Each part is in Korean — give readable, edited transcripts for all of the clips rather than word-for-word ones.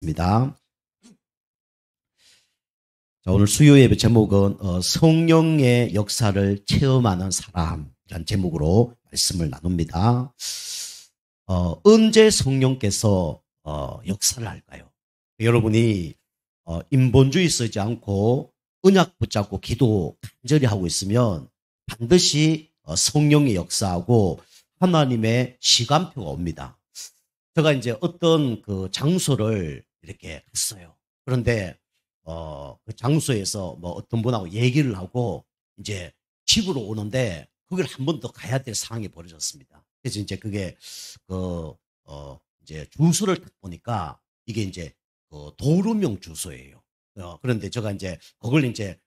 입니다. 자, 오늘 수요 예배 제목은 성령의 역사를 체험하는 사람이라는 제목으로 말씀을 나눕니다. 언제 성령께서 역사를 할까요? 여러분이 인본주의 쓰지 않고 언약 붙잡고 기도 간절히 하고 있으면 반드시 성령의 역사하고 하나님의 시간표가 옵니다. 제가 이제 어떤 그 장소를 이렇게 갔어요. 그런데 그 장소에서 뭐 어떤 분하고 얘기를 하고 이제 집으로 오는데 거기를 한 번 더 가야 될 상황이 벌어졌습니다. 그래서 이제 그게 이제 주소를 딱 보니까 이게 이제 도로명 주소예요. 그런데 제가 이제 그걸 이제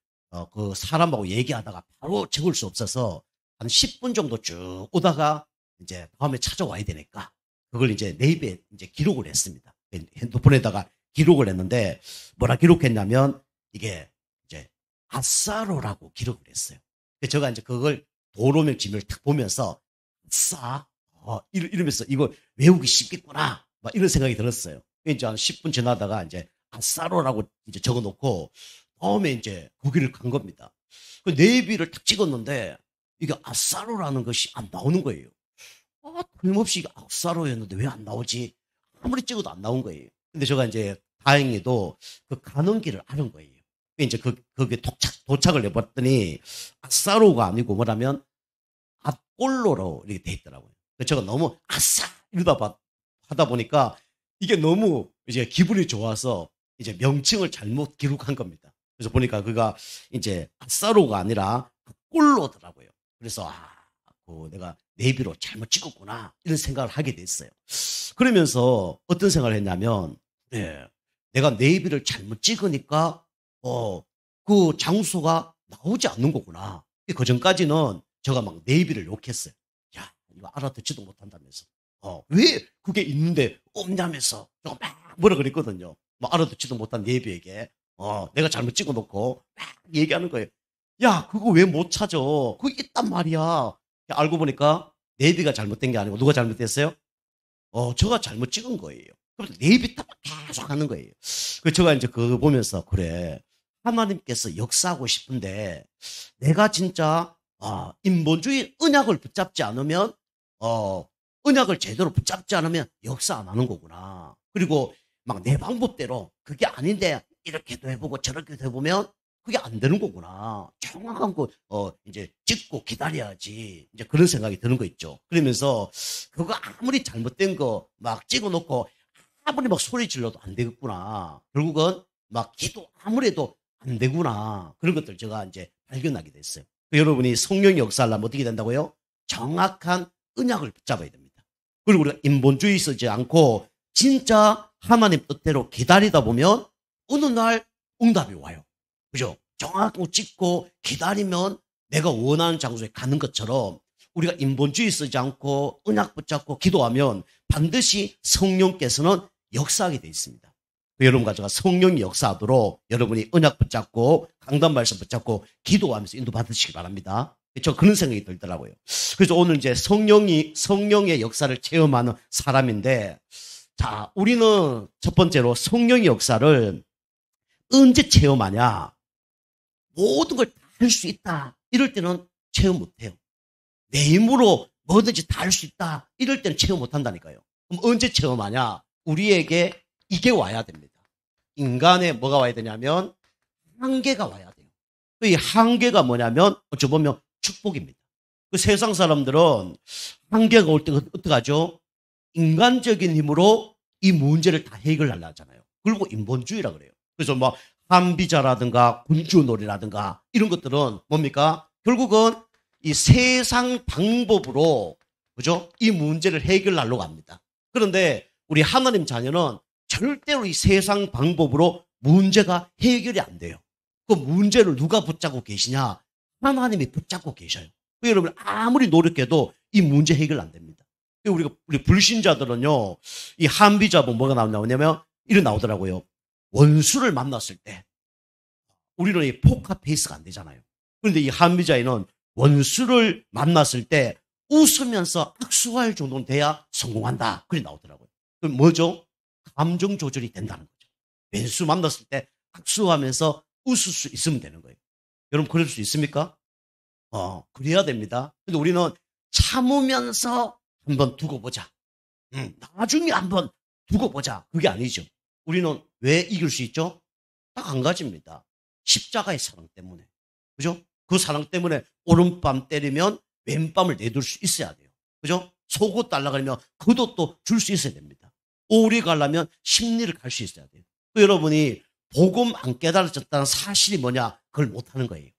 그 사람하고 얘기하다가 바로 적을 수 없어서 한 10분 정도 쭉 오다가 이제 다음에 찾아와야 되니까 그걸 이제 네이버에 이제 기록을 했습니다. 핸드폰에다가 기록을 했는데 뭐라 기록했냐면 이게 이제 아싸로라고 기록을 했어요. 제가 이제 그걸 도로명 지명을 딱 보면서 아싸 이러면서 이거 외우기 쉽겠구나 막 이런 생각이 들었어요. 이제 한 10분 지나다가 이제 아싸로라고 이제 적어놓고 다음에 이제 거기를 간 겁니다. 그 네이비를 딱 찍었는데 이게 아싸로라는 것이 안 나오는 거예요. 틀림없이 아싸로였는데 왜 안 나오지? 아무리 찍어도 안 나온 거예요. 근데 제가 이제 다행히도 그 가는 길을 아는 거예요. 이제 거기에 도착을 해봤더니 아싸로가 아니고 뭐라면 앞골로로 이렇게 돼 있더라고요. 제가 너무 아싸 이러다 하다 보니까 이게 너무 이제 기분이 좋아서 이제 명칭을 잘못 기록한 겁니다. 그래서 보니까 그가 이제 아싸로가 아니라 앞골로더라고요. 그래서 내가 네이비로 잘못 찍었구나 이런 생각을 하게 됐어요. 그러면서 어떤 생각을 했냐면 내가 네이비를 잘못 찍으니까 그 장소가 나오지 않는 거구나. 그 전까지는 제가 막 네이비를 욕했어요. 야 이거 알아듣지도 못한다면서 왜 그게 있는데 없냐면서 제가 막 뭐라 그랬거든요. 뭐 알아듣지도 못한 네이비에게 내가 잘못 찍어놓고 막 얘기하는 거예요. 야 그거 왜 못 찾아? 그거 있단 말이야. 알고 보니까 네이비가 잘못된 게 아니고 누가 잘못됐어요? 제가 잘못 찍은 거예요. 그래서 네이비 딱 계속 하는 거예요. 그래서 제가 이제 그거 보면서 그래 하나님께서 역사하고 싶은데 내가 진짜 인본주의 언약을 붙잡지 않으면 언약을 제대로 붙잡지 않으면 역사 안 하는 거구나. 그리고 막 내 방법대로 그게 아닌데 이렇게도 해보고 저렇게도 해보면 그게 안 되는 거구나. 정확한 거, 이제 찍고 기다려야지. 이제 그런 생각이 드는 거 있죠. 그러면서 그거 아무리 잘못된 거 막 찍어 놓고 아무리 막 소리 질러도 안 되겠구나. 결국은 막 기도 아무래도 안 되구나. 그런 것들 제가 이제 발견하게 됐어요. 여러분이 성령의 역사를 하면 어떻게 된다고요? 정확한 언약을 붙잡아야 됩니다. 그리고 우리가 인본주의 쓰지 않고 진짜 하나님 뜻대로 기다리다 보면 어느 날 응답이 와요. 그죠? 정확하게 찍고 기다리면 내가 원하는 장소에 가는 것처럼 우리가 인본주의 쓰지 않고 언약 붙잡고 기도하면 반드시 성령께서는 역사하게 되어 있습니다. 여러분과 제가 성령이 역사하도록 여러분이 언약 붙잡고 강단 말씀 붙잡고 기도하면서 인도받으시기 바랍니다. 저 그런 생각이 들더라고요. 그래서 오늘 이제 성령의 역사를 체험하는 사람인데 자, 우리는 첫 번째로 성령의 역사를 언제 체험하냐? 모든 걸 다 할 수 있다. 이럴 때는 체험 못해요. 내 힘으로 뭐든지 다 할 수 있다. 이럴 때는 체험 못한다니까요. 그럼 언제 체험하냐? 우리에게 이게 와야 됩니다. 인간에 뭐가 와야 되냐면 한계가 와야 돼요. 이 한계가 뭐냐면 어찌 보면 축복입니다. 그 세상 사람들은 한계가 올 때 어떻게 하죠? 인간적인 힘으로 이 문제를 다 해결하려 하잖아요. 그리고 인본주의라 그래요. 그래서 뭐 한비자라든가 군주놀이라든가 이런 것들은 뭡니까? 결국은 이 세상 방법으로 그죠? 이 문제를 해결하려고 합니다. 그런데 우리 하나님 자녀는 절대로 이 세상 방법으로 문제가 해결이 안 돼요. 그 문제를 누가 붙잡고 계시냐? 하나님이 붙잡고 계셔요. 여러분 아무리 노력해도 이 문제 해결 안 됩니다. 우리 불신자들은요, 이 한비자본 뭐가 나오냐면 이런 나오더라고요. 원수를 만났을 때 우리는 이 포커페이스가 안 되잖아요. 그런데 이 한비자에는 원수를 만났을 때 웃으면서 악수할 정도는 돼야 성공한다. 그게 나오더라고요. 그럼 뭐죠? 감정 조절이 된다는 거죠. 왼수 만났을 때 악수하면서 웃을 수 있으면 되는 거예요. 여러분 그럴 수 있습니까? 그래야 됩니다. 근데 우리는 참으면서 한번 두고 보자. 나중에 한번 두고 보자. 그게 아니죠. 우리는 왜 이길 수 있죠? 딱 한 가지입니다. 십자가의 사랑 때문에. 그죠? 그 사랑 때문에 오른밤 때리면 왼밤을 내둘 수 있어야 돼요. 그죠? 속옷 달라그러면 겉옷도 줄 수 있어야 됩니다. 오리 가려면 심리를 갈 수 있어야 돼요. 여러분이 복음 안 깨달아졌다는 사실이 뭐냐? 그걸 못하는 거예요.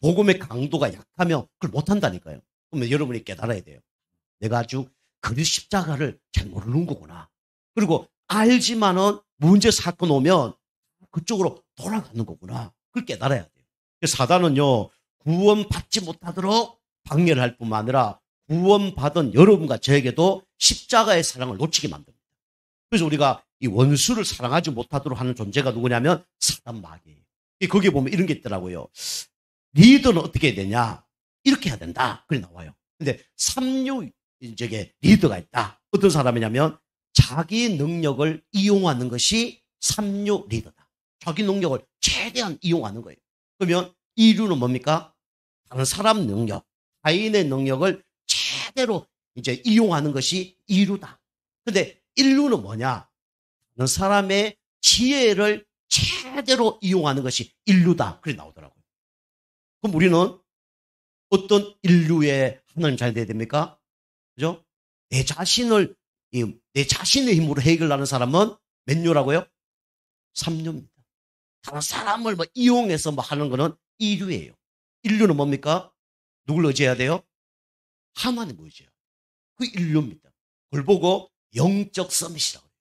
복음의 강도가 약하면 그걸 못한다니까요. 그러면 여러분이 깨달아야 돼요. 내가 아주 그 십자가를 잘 모르는 거구나. 그리고 알지만은 문제 사건 오면 그쪽으로 돌아가는 거구나. 그걸 깨달아야 돼요. 사단은요, 구원받지 못하도록 방해를 할 뿐만 아니라 구원받은 여러분과 저에게도 십자가의 사랑을 놓치게 만듭니다. 그래서 우리가 이 원수를 사랑하지 못하도록 하는 존재가 누구냐면 사단 마귀예요. 거기에 보면 이런 게 있더라고요. 리더는 어떻게 해야 되냐? 이렇게 해야 된다. 그래 나와요. 근데 삼류인적의 리더가 있다. 어떤 사람이냐면 자기 능력을 이용하는 것이 삼류 리더다. 자기 능력을 최대한 이용하는 거예요. 그러면 이류는 뭡니까? 다른 사람 능력, 타인의 능력을 최대로 이제 이용하는 것이 이류다. 근데 일류는 뭐냐? 다른 사람의 지혜를 최대로 이용하는 것이 인류다. 그렇게 나오더라고요. 그럼 우리는 어떤 인류의 하나님 잘 돼야 됩니까? 그죠? 내 자신의 힘으로 해결하는 사람은 몇 류라고요? 3류입니다. 다른 사람을 이용해서 하는 거는 2류예요. 1류는 뭡니까? 누굴 의지해야 돼요? 하나님을 의지해야 돼요. 그 1류입니다. 그걸 보고 영적 서밋이라고 해요.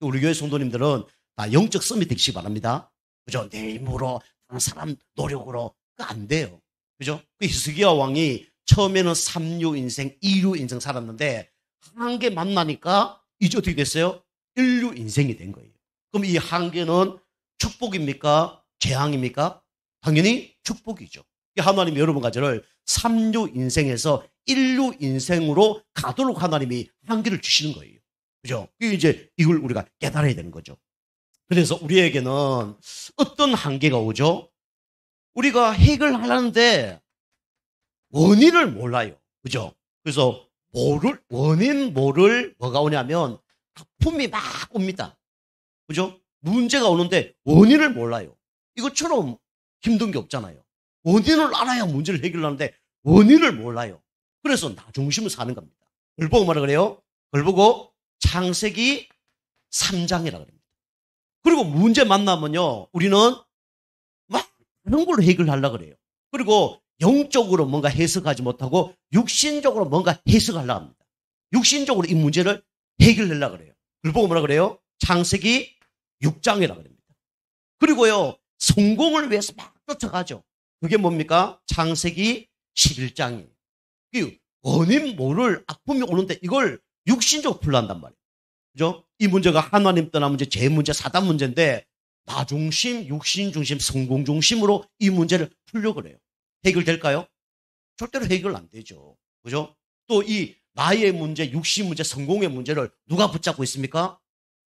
우리 교회 성도님들은 다 영적 서밋 되시기 바랍니다. 그죠? 내 힘으로, 다른 사람 노력으로. 그거 안 돼요. 그죠? 그 히스기야 왕이 처음에는 3류 인생, 2류 인생 살았는데 한계 만나니까 이제 어떻게 됐어요? 1류 인생이 된 거예요. 그럼 이 한계는 축복입니까? 재앙입니까? 당연히 축복이죠. 하나님이 여러분 가지를 3류 인생에서 1류 인생으로 가도록 하나님이 한계를 주시는 거예요. 그죠? 이제 이걸 우리가 깨달아야 되는 거죠. 그래서 우리에게는 어떤 한계가 오죠? 우리가 해결하려는데 원인을 몰라요. 그죠? 그래서 뭐가 오냐면 아픔이 막 옵니다. 그죠? 문제가 오는데 원인을 몰라요. 이것처럼 힘든 게 없잖아요. 원인을 알아야 문제를 해결하는데 원인을 몰라요. 그래서 나 중심을 사는 겁니다. 그걸 보고 뭐라 그래요? 그걸 보고 창세기 3장이라 그럽니다. 그리고 문제 만나면요, 우리는 막 다른 걸로 해결하려고 그래요. 그리고 영적으로 뭔가 해석하지 못하고 육신적으로 뭔가 해석하려고 합니다. 육신적으로 이 문제를 해결하려고 그래요. 그걸 보고 뭐라 그래요? 창세기 6장이라 그럽니다. 그리고요, 성공을 위해서 막 쫓아가죠. 그게 뭡니까? 창세기 11장이에요. 원인 모를 아픔이 오는데 이걸 육신적으로 풀어한단 말이에요. 그죠? 이 문제가 하나님 떠난 문제, 제 문제, 사단 문제인데 나 중심, 육신 중심, 성공 중심으로 이 문제를 풀려고 그래요. 해결될까요? 절대로 해결 안 되죠. 그죠? 또 이 나의 문제, 육신 문제, 성공의 문제를 누가 붙잡고 있습니까?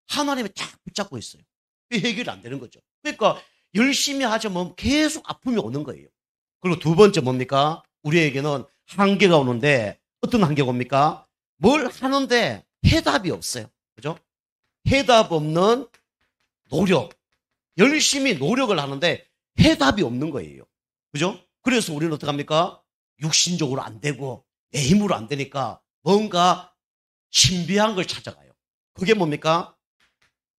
하나님이 딱 붙잡고 있어요. 해결이 안 되는 거죠. 그러니까 열심히 하자면 계속 아픔이 오는 거예요. 그리고 두 번째 뭡니까? 우리에게는 한계가 오는데 어떤 한계가 옵니까? 뭘 하는데 해답이 없어요. 그죠? 해답 없는 노력. 열심히 노력을 하는데 해답이 없는 거예요. 그죠? 그래서 우리는 어떡합니까? 육신적으로 안 되고 내 힘으로 안 되니까 뭔가 신비한 걸 찾아가요. 그게 뭡니까?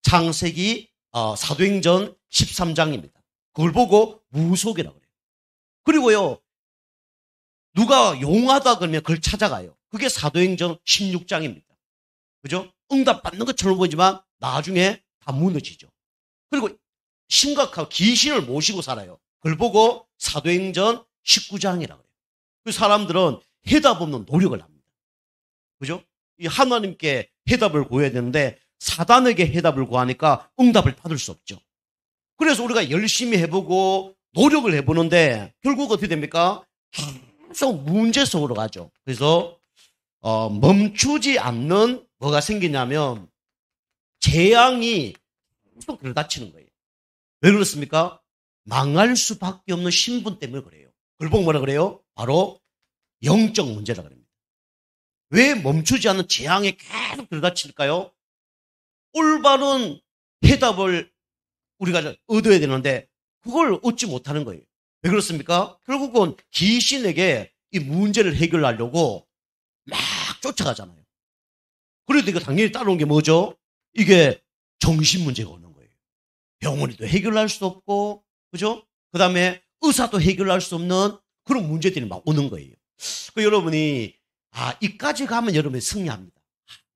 창세기 사도행전 13장입니다. 그걸 보고 무속이라고 그래요. 그리고요, 누가 용하다 그러면 그걸 찾아가요. 그게 사도행전 16장입니다. 그죠? 응답 받는 것처럼 보이지만 나중에 다 무너지죠. 그리고 심각하고 귀신을 모시고 살아요. 그걸 보고 사도행전 19장이라고 해요. 그 사람들은 해답 없는 노력을 합니다. 그죠? 이 하나님께 해답을 구해야 되는데 사단에게 해답을 구하니까 응답을 받을 수 없죠. 그래서 우리가 열심히 해보고 노력을 해보는데 결국 어떻게 됩니까? 계속 문제 속으로 가죠. 그래서 멈추지 않는 뭐가 생기냐면 재앙이 계속 들이닥치는 거예요. 왜 그렇습니까? 망할 수밖에 없는 신분 때문에 그래요. 그걸 보고 뭐라 그래요? 바로 영적 문제라 그럽니다. 왜 멈추지 않는 재앙에 계속 들이닥칠까요? 올바른 해답을 우리가 얻어야 되는데 그걸 얻지 못하는 거예요. 왜 그렇습니까? 결국은 귀신에게 이 문제를 해결하려고 막 쫓아가잖아요. 그래도 이거 당연히 따라온 게 뭐죠? 이게 정신 문제가 오는 거예요. 병원에도 해결할 수 없고, 그죠? 그 다음에 의사도 해결할 수 없는 그런 문제들이 막 오는 거예요. 그 여러분이, 이까지 가면 여러분이 승리합니다.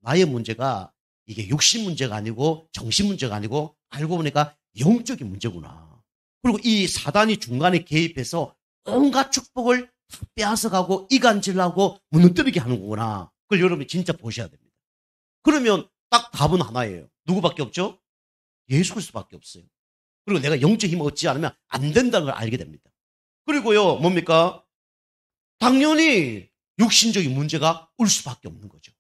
나의 문제가 이게 육신 문제가 아니고 정신 문제가 아니고 알고 보니까 영적인 문제구나. 그리고 이 사단이 중간에 개입해서 온갖 축복을 빼앗아가고 이간질하고 무너뜨리게 하는 거구나. 그걸 여러분이 진짜 보셔야 됩니다. 그러면 딱 답은 하나예요. 누구밖에 없죠? 예수 그리스도밖에 없어요. 그리고 내가 영적 힘을 얻지 않으면 안 된다는 걸 알게 됩니다. 그리고요, 뭡니까? 당연히 육신적인 문제가 올 수밖에 없는 거죠.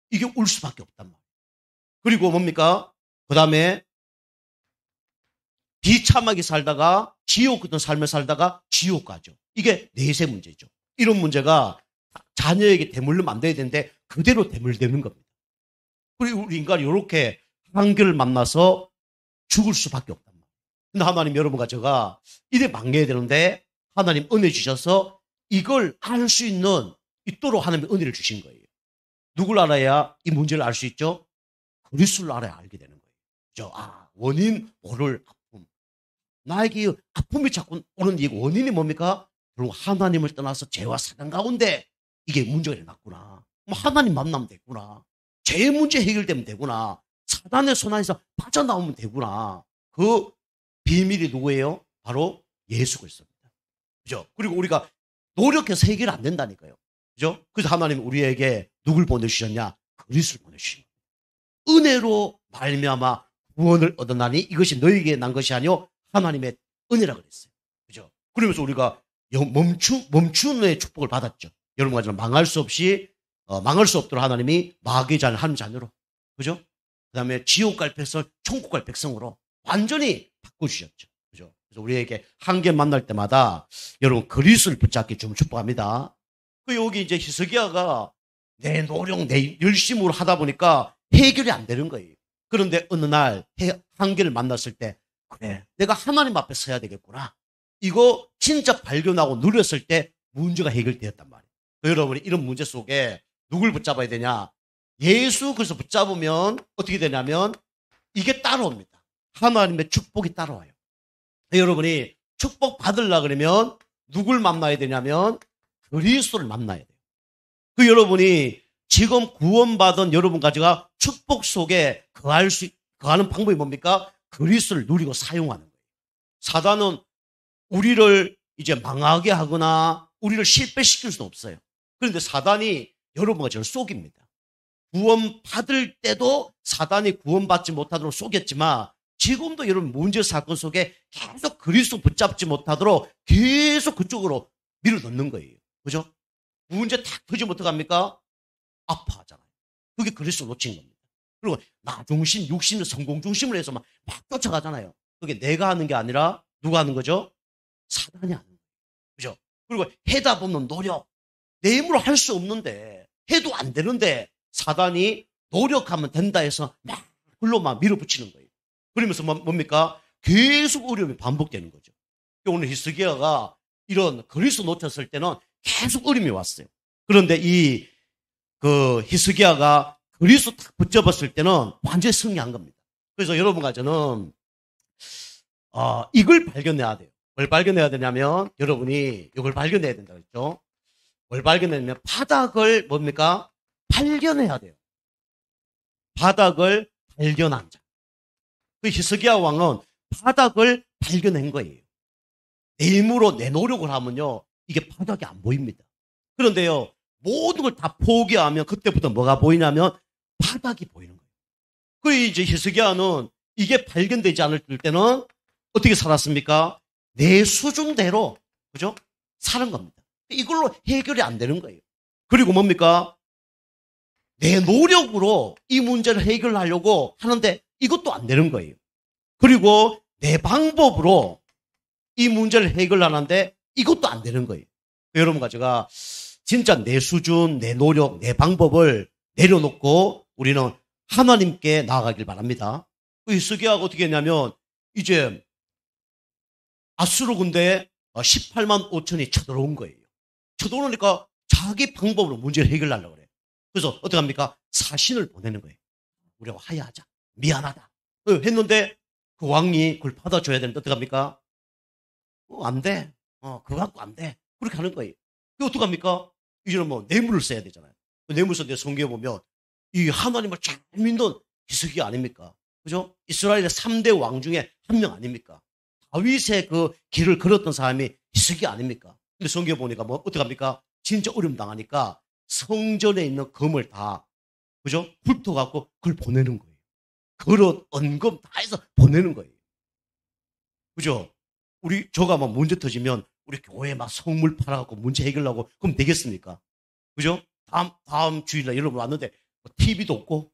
이게 올 수밖에 없단 말이에요. 그리고 뭡니까? 그 다음에 비참하게 살다가 지옥 같은 삶을 살다가 지옥 가죠. 이게 내세 문제죠. 이런 문제가 자녀에게 대물로 만들어야 되는데 그대로 대물되는 겁니다. 그리고 우리 인간이 이렇게 한계를 만나서 죽을 수밖에 없단 말이에요. 근데 하나님 여러분과 제가 이래 망해야 되는데 하나님 은혜 주셔서 이걸 알 수 있는 있도록 하나님의 은혜를 주신 거예요. 누굴 알아야 이 문제를 알 수 있죠? 그리스도를 알아야 알게 되는 거예요. 그죠? 원인 모를 아픔. 나에게 아픔이 자꾸 오는 이 원인이 뭡니까? 결국 하나님을 떠나서 죄와 사단 가운데 이게 문제가 일어났구나. 하나님 만나면 되구나. 죄의 문제 해결되면 되구나. 사단의 손안에서 빠져나오면 되구나. 그 비밀이 누구예요? 바로 예수 그리스도입니다. 그죠? 그리고 우리가 노력해서 해결 안 된다니까요. 그죠? 그래서 하나님 우리에게 누굴 보내주셨냐? 그리스도를 보내주신 거예요. 은혜로 말미암아 구원을 얻었나니 이것이 너희에게 난 것이 아니요 하나님의 은혜라 그랬어요. 그죠? 그러면서 우리가 멈추는 축복을 받았죠. 여러분과 저는 망할 수 없도록 하나님이 마귀의 자녀를 한 자녀로, 그죠? 그 다음에 지옥 갈 백성, 천국 갈 백성으로 완전히 바꿔주셨죠. 그죠? 그래서 우리에게 한계 만날 때마다 여러분 그리스도를 붙잡게 좀 축복합니다. 여기 이제 히스기야가 내 노력, 내 열심으로 하다 보니까 해결이 안 되는 거예요. 그런데 어느 날 한계를 만났을 때, 그래, 내가 하나님 앞에 서야 되겠구나. 이거 진짜 발견하고 누렸을 때 문제가 해결되었단 말이에요. 여러분이 이런 문제 속에 누굴 붙잡아야 되냐? 예수 그리스도 붙잡으면 어떻게 되냐면 이게 따라옵니다. 하나님의 축복이 따라와요. 여러분이 축복 받으려고 그러면 누굴 만나야 되냐면 그리스도를 만나야 돼요. 여러분이 지금 구원받은 여러분 가지가 축복 속에 거하는 방법이 뭡니까? 그리스도를 누리고 사용하는 거예요. 사단은 우리를 이제 망하게 하거나 우리를 실패시킬 수는 없어요. 그런데 사단이 여러분과 저를 속입니다. 구원받을 때도 사단이 구원받지 못하도록 속였지만 지금도 여러분 문제 사건 속에 계속 그리스도 붙잡지 못하도록 계속 그쪽으로 밀어넣는 거예요. 그죠? 문제 탁 터지면 어떡합니까? 아파하잖아요. 그게 그리스도 놓친 겁니다. 그리고 나 중심, 육심, 성공 중심으로 해서 막 쫓아가잖아요. 그게 내가 하는 게 아니라 누가 하는 거죠? 사단이 하는 거예요. 그죠? 그리고 해답 없는 노력. 내 힘으로 할 수 없는데, 해도 안 되는데, 사단이 노력하면 된다 해서 막 글로 막 밀어붙이는 거예요. 그러면서 뭡니까? 계속 어려움이 반복되는 거죠. 오늘 히스기야가 이런 그리스도 놓쳤을 때는 계속 어려움이 왔어요. 그런데 히스기야가 그리스도 딱 붙잡았을 때는 완전히 승리한 겁니다. 그래서 여러분과 저는, 이걸 발견해야 돼요. 뭘 발견해야 되냐면, 여러분이 이걸 발견해야 된다고 했죠. 뭘 발견하냐면, 바닥을 뭡니까? 발견해야 돼요. 바닥을 발견한 자. 히스기야 왕은 바닥을 발견한 거예요. 내 힘으로 내 노력을 하면요, 이게 바닥이 안 보입니다. 그런데요, 모든 걸 다 포기하면 그때부터 뭐가 보이냐면 바닥이 보이는 거예요. 이제 히스기야는 이게 발견되지 않을 때는 어떻게 살았습니까? 내 수준대로, 그죠? 사는 겁니다. 이걸로 해결이 안 되는 거예요. 그리고 뭡니까? 내 노력으로 이 문제를 해결하려고 하는데 이것도 안 되는 거예요. 그리고 내 방법으로 이 문제를 해결하는데 이것도 안 되는 거예요. 여러분과 제가 진짜 내 수준, 내 노력, 내 방법을 내려놓고 우리는 하나님께 나아가길 바랍니다. 히스기야가 어떻게 했냐면 이제 아수르 군대에 18만 5천이 쳐들어온 거예요. 쳐들어오니까 자기 방법으로 문제를 해결하려고 그래요. 그래서 어떻게 합니까? 사신을 보내는 거예요. 우리가 화해하자. 미안하다. 했는데 그 왕이 그걸 받아줘야 되는데 어떻게 합니까? 안 돼. 그거 갖고 안 돼. 그렇게 하는 거예요. 그게 어떻게 합니까? 이제는 뭐 뇌물을 써야 되잖아요. 뇌물 썼는데 성경에 보면 이 하나님을 잘 믿는 히스기야 아닙니까? 그죠? 이스라엘의 3대 왕 중에 한 명 아닙니까? 다윗의 그 길을 걸었던 사람이 히스기야 아닙니까? 근데 성경에 보니까 뭐 어떻게 합니까? 진짜 어려움 당하니까 성전에 있는 금을 다 그죠? 훑어갖고 그걸 보내는 거예요. 그릇, 언금 다 해서 보내는 거예요. 그죠? 저가 막 문제 터지면 우리 교회에 막 성물 팔아갖고 문제 해결하고 그럼 되겠습니까? 그죠? 다음 주일날 여러분 왔는데 TV도 없고,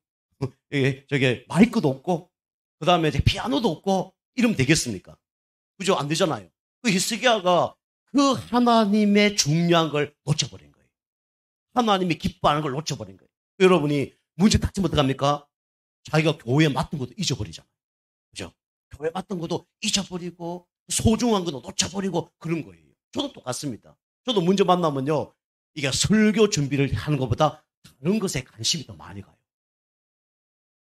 저기 마이크도 없고, 그 다음에 피아노도 없고, 이러면 되겠습니까? 그죠? 안 되잖아요. 그 히스기야가 그 하나님의 중요한 걸 놓쳐버린 거예요. 하나님이 기뻐하는 걸 놓쳐버린 거예요. 여러분이 문제 닥치면 어떡합니까? 자기가 교회에 맡은 것도 잊어버리잖아요. 그죠? 교회 맡은 것도 잊어버리고, 소중한 것도 놓쳐버리고, 그런 거예요. 저도 똑같습니다. 저도 문제 만나면요, 이게 설교 준비를 하는 것보다 다른 것에 관심이 더 많이 가요.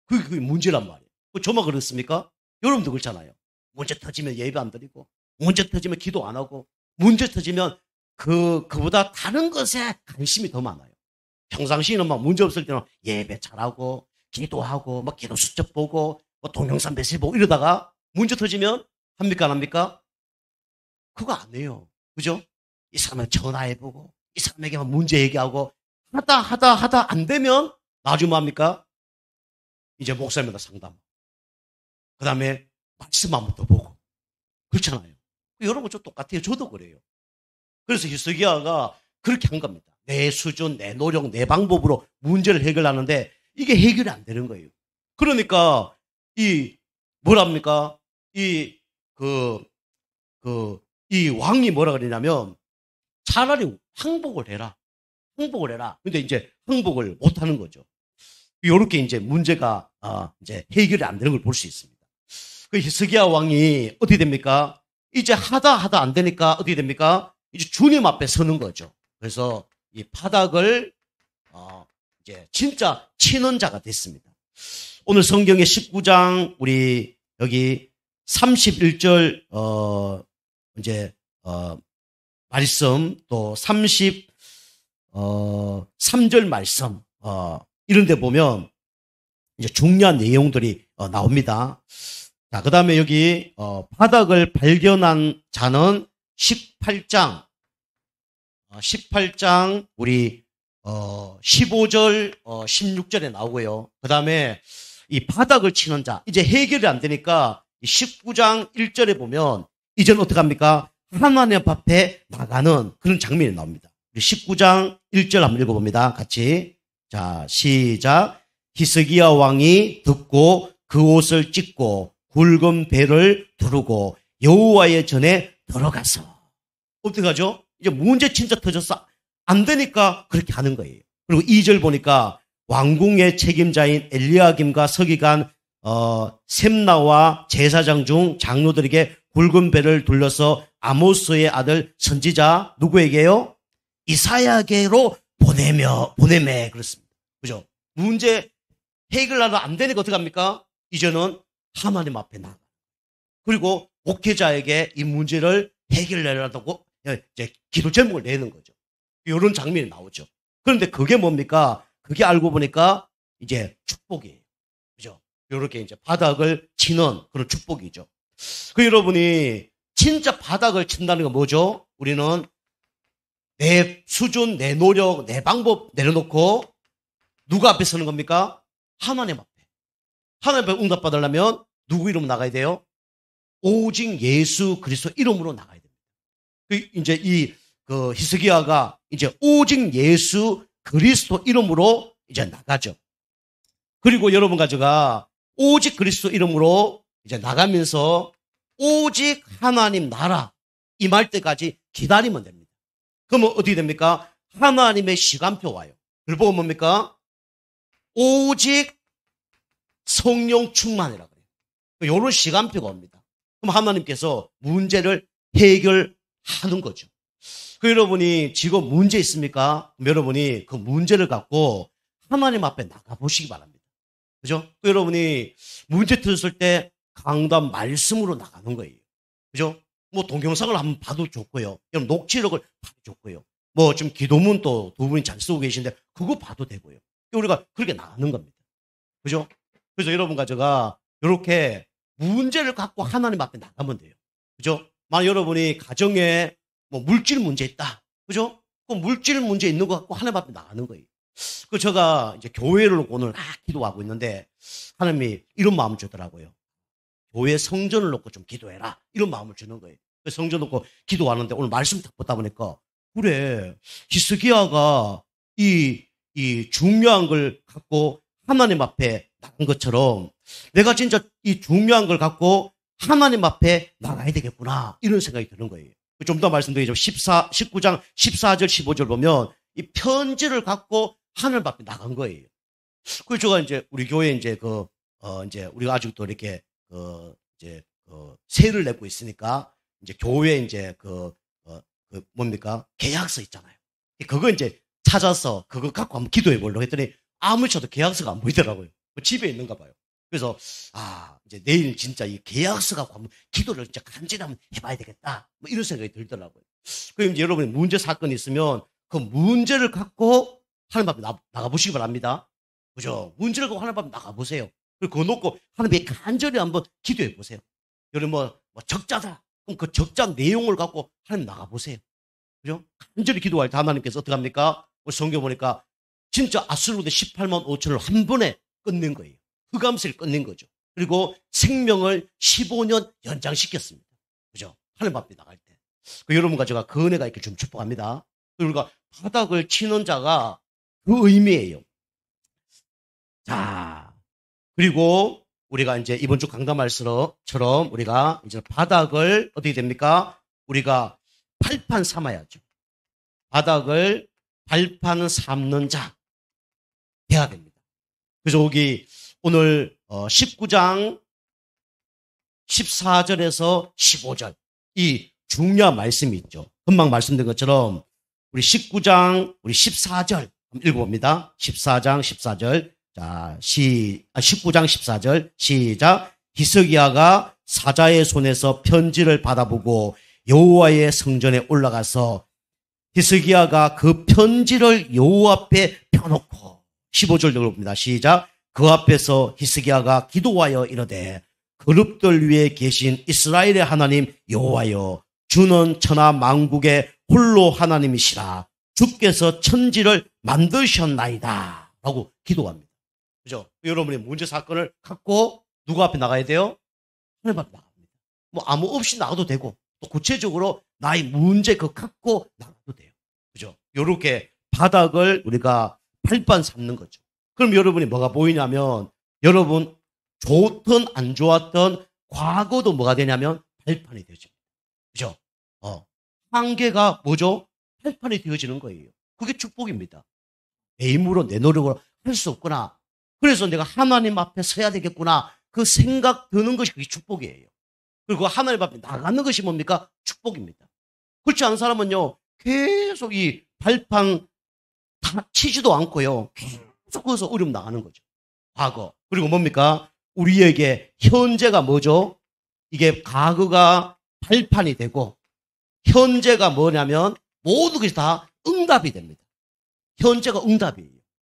그게 문제란 말이에요. 저만 그렇습니까? 여러분도 그렇잖아요. 문제 터지면 예배 안 드리고, 문제 터지면 기도 안 하고, 문제 터지면 그보다 다른 것에 관심이 더 많아요. 평상시에는 막 문제 없을 때는 예배 잘하고, 기도하고, 막 기도 수첩 보고, 뭐 동영상 메시지 보고 이러다가 문제 터지면 합니까, 안 합니까? 그거 안 해요. 그죠? 이 사람한테 전화해보고, 이 사람에게 문제 얘기하고, 하다 안 되면 나중에 뭐 합니까? 이제 목사님마다 상담. 그 다음에 말씀 한번 더 보고. 그렇잖아요. 여러분 저 똑같아요. 저도 그래요. 그래서 히스기야가 그렇게 한 겁니다. 내 수준, 내 노력, 내 방법으로 문제를 해결하는데 이게 해결이 안 되는 거예요. 그러니까 뭐랍니까? 이 왕이 뭐라 그러냐면 차라리 항복을 해라. 항복을 해라. 근데 이제 항복을 못 하는 거죠. 요렇게 이제 문제가 이제 해결이 안 되는 걸 볼 수 있습니다. 그 히스기야 왕이 어떻게 됩니까? 이제 하다 안 되니까 어떻게 됩니까? 이제 주님 앞에 서는 거죠. 그래서 이 바닥을 이제 진짜 치는 자가 됐습니다. 오늘 성경의 19장 우리 여기 31절 이제 말씀 또 33절 말씀 이런 데 보면 이제 중요한 내용들이 나옵니다. 자, 그 다음에 여기 바닥을 발견한 자는 18장 우리 15절 16절에 나오고요. 그 다음에 이 바닥을 치는 자 이제 해결이 안 되니까 19장 1절에 보면 이제는 어떻게 합니까? 하나님 앞에 나가는 그런 장면이 나옵니다. 19장 1절 한번 읽어봅니다. 같이. 자, 시작. 히스기야 왕이 듣고 그 옷을 찢고 굵은 배를 두르고 여호와의 전에 들어가서 어떻게 하죠? 이제 문제 진짜 터졌어. 안 되니까 그렇게 하는 거예요. 그리고 2절 보니까 왕궁의 책임자인 엘리야김과 서기관 셈나와 제사장 중 장로들에게 굵은 배를 둘러서 아모스의 아들 선지자 누구에게요? 이사야에게로 보내매 그렇습니다. 그죠? 문제 해결하러 안 되니까 어떻게 합니까? 이제는 하나님 앞에 나가. 그리고 목회자에게 이 문제를 해결하려고 이제 기도 제목을 내는 거죠. 이런 장면이 나오죠. 그런데 그게 뭡니까? 그게 알고 보니까 이제 축복이에요. 그죠? 이렇게 이제 바닥을 치는 그런 축복이죠. 그 여러분이 진짜 바닥을 친다는 건 뭐죠? 우리는 내 수준, 내 노력, 내 방법 내려놓고 누구 앞에 서는 겁니까? 하나님 앞에. 하나님 앞에 응답받으려면 누구 이름으로 나가야 돼요? 오직 예수 그리스도 이름으로 나가야 됩니다. 이제 히스기야가 이제 오직 예수 그리스도 이름으로 이제 나가죠. 그리고 여러분 가져가 오직 그리스도 이름으로 이제 나가면서 오직 하나님 나라 임할 때까지 기다리면 됩니다. 그러면 어떻게 됩니까? 하나님의 시간표 와요. 그걸 보면 뭡니까? 오직 성령 충만이라고 해요. 이런 시간표가 옵니다. 그럼 하나님께서 문제를 해결하는 거죠. 여러분이 지금 문제 있습니까? 여러분이 그 문제를 갖고 하나님 앞에 나가보시기 바랍니다. 그죠? 여러분이 문제 들었을 때 강단 말씀으로 나가는 거예요. 그죠? 뭐 동영상을 한번 봐도 좋고요. 여러분 녹취록을 봐도 좋고요. 뭐 지금 기도문 또 두 분이 잘 쓰고 계신데 그거 봐도 되고요. 우리가 그렇게 나가는 겁니다. 그죠? 그래서 여러분과 제가 이렇게 문제를 갖고 하나님 앞에 나가면 돼요. 그죠? 만약 여러분이 가정에 뭐 물질 문제 있다. 그죠? 그 물질 문제 있는 거 갖고 하나님 앞에 나가는 거예요. 그 제가 이제 교회를 놓고 오늘 기도하고 있는데 하나님이 이런 마음을 주더라고요. 교회 성전을 놓고 좀 기도해라. 이런 마음을 주는 거예요. 성전 놓고 기도하는데 오늘 말씀 딱 보다 보니까 그래 히스기야가 이 중요한 걸 갖고 하나님 앞에 나간 것처럼 내가 진짜 이 중요한 걸 갖고 하나님 앞에 나가야 되겠구나 이런 생각이 드는 거예요. 좀 더 말씀드리죠. 19장 14절 15절 보면 이 편지를 갖고 하나님 앞에 나간 거예요. 그래서 제가 이제 우리 교회 이제 이제 우리가 아직도 이렇게 세를 내고 있으니까 이제 교회 이제 뭡니까? 계약서 있잖아요. 그거 이제 찾아서 그거 갖고 한번 기도해 보려고 했더니 아무리 쳐도 계약서가 안 보이더라고요. 집에 있는가 봐요. 그래서 이제 내일 진짜 이 계약서 갖고 한번 기도를 진짜 간절히 한번 해봐야 되겠다. 뭐 이런 생각이 들더라고요. 그럼 이제 여러분이 문제 사건이 있으면 그 문제를 갖고 하나님 앞에 나가보시기 바랍니다. 그죠? 문제를 갖고 하나님 앞에 나가보세요. 그리고 그거 놓고 하나님께 간절히 한번 기도해 보세요. 여러분 뭐 적자다. 그럼 그 적자 내용을 갖고 하나님 나가보세요. 그죠? 간절히 기도할 때 하나님께서 어떻게 합니까? 우리 성경 보니까 진짜 아수르대 18만 5천을 한 번에 끝낸 거예요. 흑암세를 끝낸 거죠. 그리고 생명을 15년 연장시켰습니다. 그죠? 하나님 앞에 나갈 때. 여러분과 제가 그 은혜가 이렇게 좀 축복합니다. 우리가 바닥을 치는 자가 그 의미예요. 자, 그리고 우리가 이제 이번 주 강담할처럼 우리가 이제 바닥을 어떻게 됩니까? 우리가 발판 삼아야죠. 바닥을 발판 삼는 자 돼야 됩니다. 그래서 여기 오늘 19장 14절에서 15절 이 중요한 말씀이 있죠. 금방 말씀드린 것처럼 우리 19장 우리 14절 읽어봅니다. 14장 14절 자, 19장 14절 시작. 히스기야가 사자의 손에서 편지를 받아보고 여호와의 성전에 올라가서 히스기야가 그 편지를 여호와 앞에 펴놓고 15절 읽어봅니다. 시작. 그 앞에서 히스기야가 기도하여 이르되 그룹들 위에 계신 이스라엘의 하나님 여호와여 주는 천하 만국의 홀로 하나님이시라 주께서 천지를 만드셨나이다 라고 기도합니다. 그죠? 여러분의 문제 사건을 갖고 누구 앞에 나가야 돼요? 하나님 앞에 나갑니다. 뭐 아무 없이 나가도 되고 또 구체적으로 나의 문제 그거 갖고 나가도 돼요. 그죠? 요렇게 바닥을 우리가 발판 삼는 거죠. 그럼 여러분이 뭐가 보이냐면 여러분 좋든 안 좋았던 과거도 뭐가 되냐면 발판이 되죠. 그죠? 한계가 뭐죠? 발판이 되어지는 거예요. 그게 축복입니다. 내 힘으로 내 노력으로 할 수 없구나. 그래서 내가 하나님 앞에 서야 되겠구나. 그 생각 드는 것이 그게 축복이에요. 그리고 하나님 앞에 나가는 것이 뭡니까? 축복입니다. 그렇지 않은 사람은요. 계속 이 발판 다 치지도 않고요. 계속 거기서 어려움 나가는 거죠. 과거. 그리고 뭡니까? 우리에게 현재가 뭐죠? 이게 과거가 발판이 되고 현재가 뭐냐면 모든 것이 다 응답이 됩니다. 현재가 응답이에요.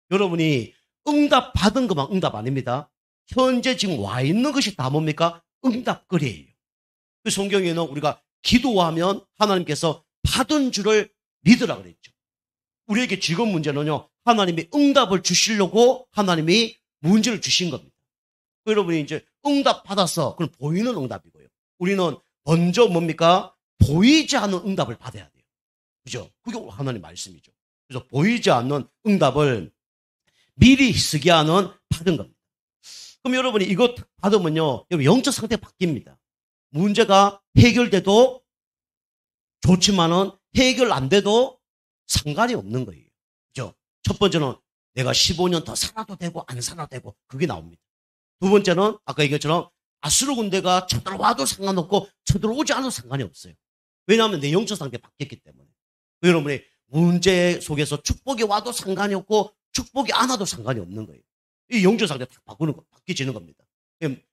여러분이 응답 받은 것만 응답 아닙니다. 현재 지금 와 있는 것이 다 뭡니까? 응답거리예요. 그 성경에는 우리가 기도하면 하나님께서 받은 줄을 믿으라 그랬죠. 우리에게 지금 문제는요. 하나님이 응답을 주시려고 하나님이 문제를 주신 겁니다. 여러분이 이제 응답 받았어. 그럼 보이는 응답이고요. 우리는 먼저 뭡니까? 보이지 않는 응답을 받아야 돼요. 그죠? 그게 하나님 말씀이죠. 그래서 보이지 않는 응답을 미리 히스기야는 받은 겁니다. 그럼 여러분이 이거 받으면요, 여러분 영적 상태가 바뀝니다. 문제가 해결돼도 좋지만은 해결 안 돼도 상관이 없는 거예요. 그죠? 첫 번째는 내가 15년 더 살아도 되고 안 살아도 되고 그게 나옵니다. 두 번째는 아까 얘기했처럼 아수르 군대가 쳐들어와도 상관없고 쳐들어오지 않아도 상관이 없어요. 왜냐하면 내 영적 상태가 바뀌었기 때문에. 여러분이 문제 속에서 축복이 와도 상관이 없고 축복이 안 와도 상관이 없는 거예요. 이 영적 상태가 딱 바뀌어지는 겁니다.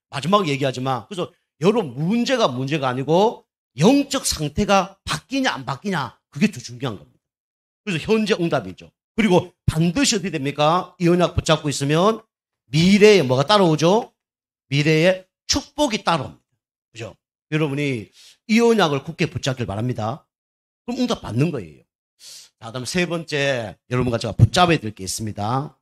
마지막 얘기하지만 그래서 여러분 문제가 아니고 영적 상태가 바뀌냐 안 바뀌냐 그게 더 중요한 겁니다. 그래서 현재 응답이죠. 그리고 반드시 어떻게 됩니까? 이 언약 붙잡고 있으면 미래에 뭐가 따라오죠? 미래에 축복이 따라옵니다. 그죠? 여러분이 이 언약을 굳게 붙잡길 바랍니다. 그럼 응답 받는 거예요. 자, 다음 세 번째 여러분과 제가 붙잡아야 될 게 있습니다.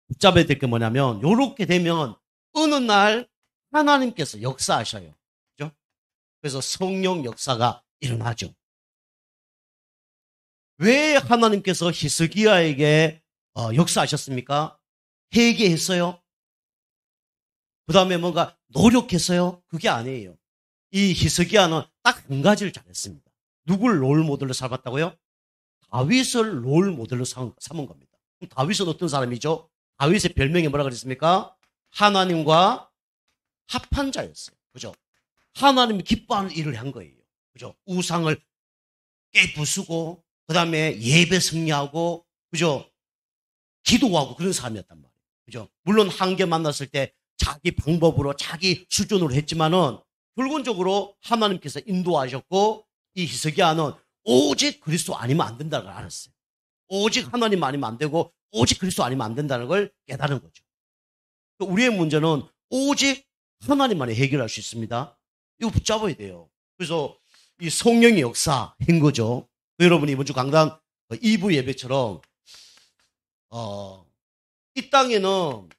붙잡아야 될 게 뭐냐면 이렇게 되면 어느 날 하나님께서 역사하셔요. 그죠? 그래서 성령 역사가 일어나죠. 왜 하나님께서 히스기야에게 역사하셨습니까? 회개했어요? 그 다음에 뭔가 노력했어요? 그게 아니에요. 이 히스기야는 딱 한 가지를 잘했습니다. 누굴 롤 모델로 삼았다고요? 다윗을 롤 모델로 삼은 겁니다. 그럼 다윗은 어떤 사람이죠? 다윗의 별명이 뭐라 그랬습니까? 하나님과 합한 자였어요. 그죠? 하나님이 기뻐하는 일을 한 거예요. 그죠? 우상을 깨부수고, 그 다음에 예배 승리하고, 그죠? 기도하고 그런 사람이었단 말이에요. 그죠? 물론 한계 만났을 때 자기 방법으로 자기 수준으로 했지만은 결론적으로 하나님께서 인도하셨고 이 히스기야는 오직 그리스도 아니면 안 된다는 걸 알았어요. 오직 하나님 아니면 안 되고 오직 그리스도 아니면 안 된다는 걸 깨달은 거죠. 우리의 문제는 오직 하나님만이 해결할 수 있습니다. 이거 붙잡아야 돼요. 그래서 이 성령의 역사인 거죠. 여러분이 이번 주 강단 2부 예배처럼 이 땅에는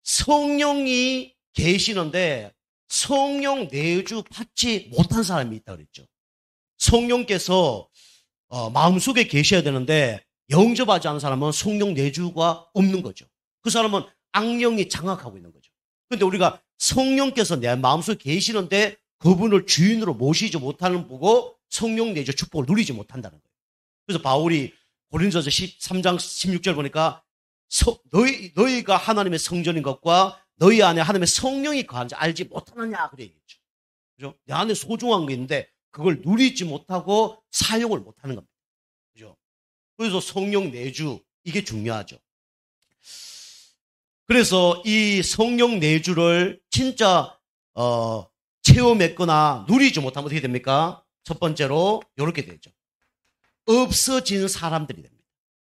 성령이 계시는데 성령 내주 받지 못한 사람이 있다고 그랬죠. 성령께서 마음속에 계셔야 되는데 영접하지 않은 사람은 성령 내주가 없는 거죠. 그 사람은 악령이 장악하고 있는 거죠. 그런데 우리가 성령께서 내 마음속에 계시는데 그분을 주인으로 모시지 못하는 보고 성령 내주 축복을 누리지 못한다는 거예요. 그래서 바울이 고린도서 13장 16절 보니까 너희가 하나님의 성전인 것과 너희 안에 하나님의 성령이 거하는지 알지 못하느냐 그래 얘기했죠. 그죠? 내 안에 소중한 게 있는데 그걸 누리지 못하고 사용을 못하는 겁니다. 그죠? 그래서 성령 내주 이게 중요하죠. 그래서 이 성령 내주를 진짜 체험했거나 누리지 못하면 어떻게 됩니까? 첫 번째로 이렇게 되죠. 없어진 사람들이 됩니다.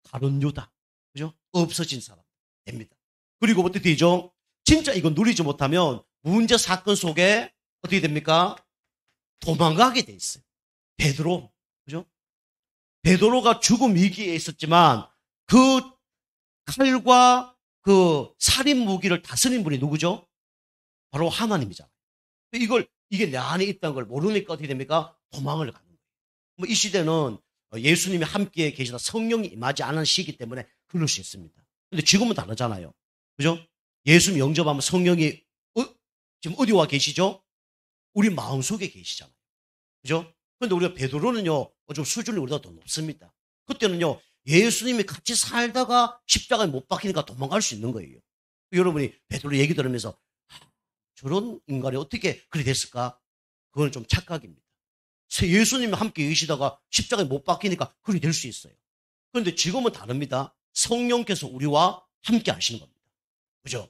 가룟 유다, 그죠? 없어진 사람 됩니다. 그리고 어떻게 되죠? 진짜 이거 누리지 못하면 문제 사건 속에 어떻게 됩니까? 도망가게 돼 있어요. 베드로, 그죠? 베드로가 죽음 위기에 있었지만 그 칼과 그 살인 무기를 다스린 분이 누구죠? 바로 하나님이잖아요. 이게 내 안에 있다는 걸 모르니까 어떻게 됩니까? 도망을 가는 거예요. 뭐 이 시대는 예수님이 함께 계시다 성령이 임하지 않은 시기 때문에 그럴 수 있습니다. 근데 지금은 다르잖아요. 그죠? 예수님 영접하면 성령이 지금 어디 와 계시죠? 우리 마음속에 계시잖아요. 그죠? 그런데 우리가 베드로는요, 좀 수준이 우리보다 더 높습니다. 그때는요, 예수님이 같이 살다가 십자가에 못 박히니까 도망갈 수 있는 거예요. 여러분이 베드로 얘기 들으면서 저런 인간이 어떻게 그리 됐을까? 그건 좀 착각입니다. 예수님이 함께 계시다가 십자가에 못 박히니까 그리 될 수 있어요. 그런데 지금은 다릅니다. 성령께서 우리와 함께 하시는 겁니다. 그죠?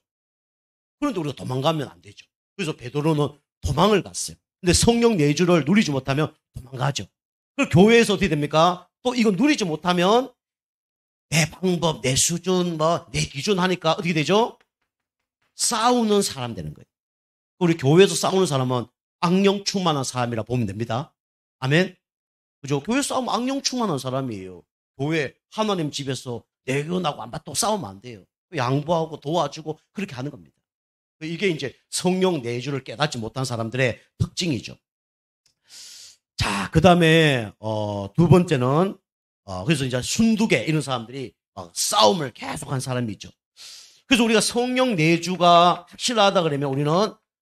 그런데 우리가 도망가면 안 되죠. 그래서 베드로는 도망을 갔어요. 근데 성령 내주를 누리지 못하면 도망가죠. 그리고 교회에서 어떻게 됩니까? 또 이거 누리지 못하면 내 방법, 내 수준, 내 기준 하니까 어떻게 되죠? 싸우는 사람 되는 거예요. 우리 교회에서 싸우는 사람은 악령 충만한 사람이라 보면 됩니다. 아멘? 그죠? 교회 싸우면 악령 충만한 사람이에요. 교회, 하나님 집에서 내견하고 안 받고 싸우면 안 돼요. 양보하고 도와주고 그렇게 하는 겁니다. 이게 이제 성령 내주를 깨닫지 못한 사람들의 특징이죠. 자, 그 다음에, 두 번째는, 그래서 이제 순두개 이런 사람들이 싸움을 계속한 사람이 있죠. 그래서 우리가 성령 내주가 확실하다 그러면 우리는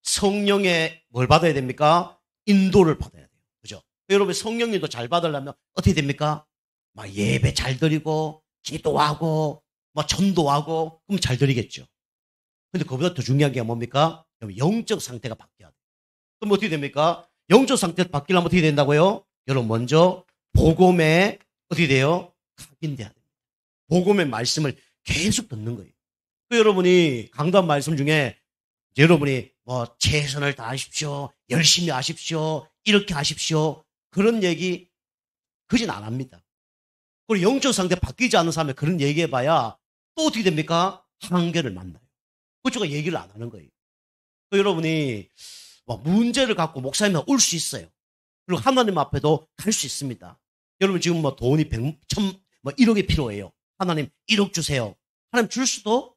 성령의 뭘 받아야 됩니까? 인도를 받아야 돼요. 그죠? 여러분 성령님도 잘 받으려면 어떻게 됩니까? 막 예배 잘 드리고 기도하고 막 전도하고 그럼 잘 드리겠죠. 근데 그보다 더 중요한 게 뭡니까? 영적 상태가 바뀌어야 돼요. 그럼 어떻게 됩니까? 영적 상태가 바뀌려면 어떻게 된다고요? 여러분 먼저 복음에 어떻게 돼요? 각인돼야 됩니다. 복음의 말씀을 계속 듣는 거예요. 그 여러분이 강단 말씀 중에 여러분이 뭐 최선을 다하십시오, 열심히 하십시오, 이렇게 하십시오 그런 얘기 그진 안 합니다. 그리고 영적 상태 바뀌지 않는 사람이 그런 얘기해봐야 또 어떻게 됩니까? 한계를 만나요. 그쪽가 얘기를 안 하는 거예요. 그 여러분이 뭐 문제를 갖고 목사님 올 수 있어요. 그리고 하나님 앞에도 갈 수 있습니다. 여러분 지금 뭐 돈이 100, 1000, 뭐 1억이 필요해요. 하나님 1억 주세요. 하나님 줄 수도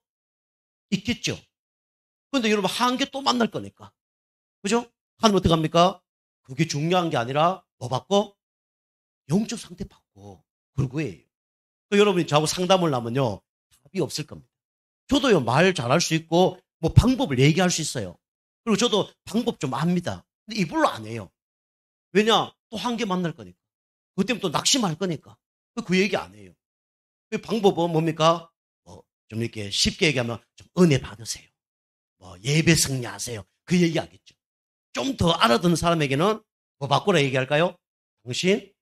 있겠죠. 그런데 여러분 한계 또 만날 거니까. 그죠? 하나님 어떻게 합니까? 그게 중요한 게 아니라 뭐 받고? 영적 상태 받고 그러고예요. 여러분이 저하고 상담을 하면요. 답이 없을 겁니다. 저도요 말 잘할 수 있고 뭐 방법을 얘기할 수 있어요. 그리고 저도 방법 좀 압니다. 근데 이걸로 안 해요. 왜냐? 또 한계 만날 거니까. 그것 때문에 또 낙심할 거니까. 그 얘기 안 해요. 그 방법은 뭡니까? 좀 이렇게 쉽게 얘기하면 좀 은혜 받으세요. 예배 승리하세요. 그 얘기 하겠죠. 좀 더 알아듣는 사람에게는 뭐 바꾸라 얘기할까요? 당신